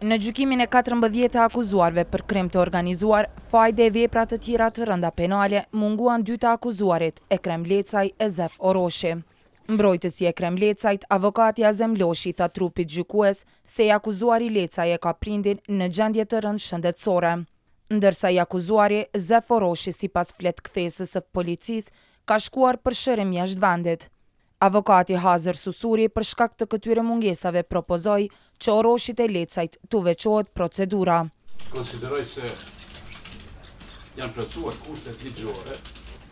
Në gjykimin e 14 akuzuarve për krim të organizuar, fajde e vepra të tjera të rënda penale munguan 2 të akuzuarit, Ekrem Lecaj e Zef Oroshi. Mbrojtësi Ekrem Lecajt, avokati Azem Loshi tha trupit gjykues se i akuzuari Lecaj e ka prindin në gjendje të rënd shëndetësore. Ndërsa i akuzuari Zef Oroshi sipas fletkthesës së policisë ka shkuar për shërim jashtë vendit. Avokati Hazër Susuri për shkak të këtyre mungesave propozoi që Oroshit e Lecajt t'u veçohet procedura. Konsideroj se janë plotësuar kushtet ligjore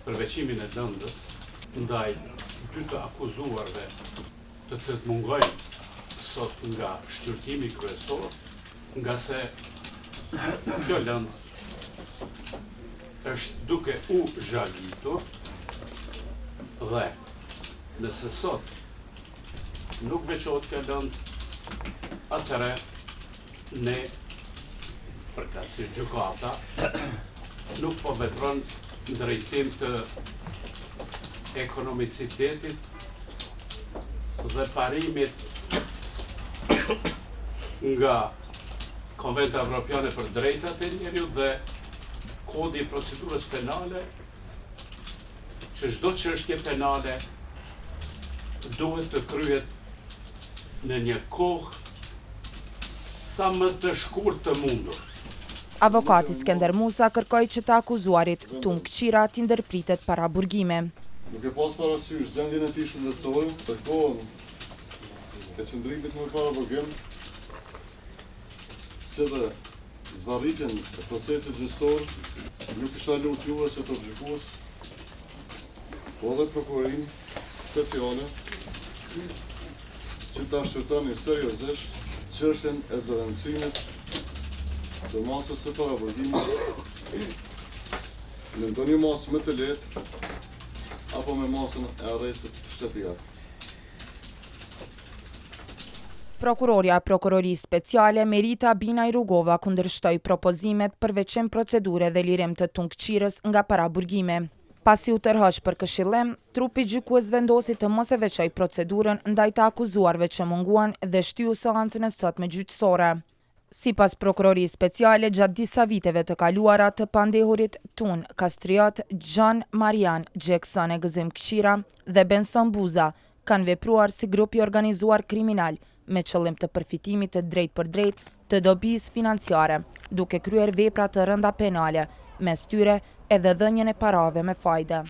për veçimin e dëndës ndaj 2 të akuzuarve të cilët mungojnë sot nga shqyrtimi kryesor, nga se kjo lëndë është duke u zhalitur dhe nëse sot nuk veçohet kjo lëndë, atëre ne, përkatësisht gjykata, nuk po vepron në drejtim të ekonomicitetit dhe parimit nga Konventa Evropiane për Drejtat e Njeriut dhe Kodi i Procedurës Penale, që çdo çështje penale duhet të kryhet në një kohë sa më të shkurt të mundur. Avokati Skender Musa kërkoi që të akuzuarit Tung Kqira t'i ndërpritet para burgime. Duke pas parasysh gjendjen e tij shëndetësore, për kohën e qëndrimit në para burgim, si dhe zvarritjen e procesit gjyqësor, nuk isha lutjuar se të gjykues, po dhe prokurorin speciale që ta shqyrtoni seriozisht çështjen e zëvendësimit të masës së paraburgimit në ndonjë masë më të lehtë apo me masën e arrestit shtëpiak. Prokuroria Prokurorisë Speciale Merita Binaj Rugova kundërshtoi propozimet për veçim procedure dhe lirim të Tung Kqirës nga paraburgime. Pasi u tërhoq për këshillim, trupi gjykues vendosi të mos e veçoj procedurën ndaj të akuzuarve që munguan dhe shtyu seancën e sotme gjyqësore. Sipas Prokurorisë Speciale, gjatë disa viteve të kaluara të pandehurit Tun Kastriot, Gjon Marian, Jackson e Gëzim Kqira dhe Benson Buza kanë vepruar si grup i organizuar kriminal me qëllim të përfitimit të drejt për drejt të dobisë financiare, duke kryer vepra të rënda penale, mes tyre edhe dhënien e parave me fajde.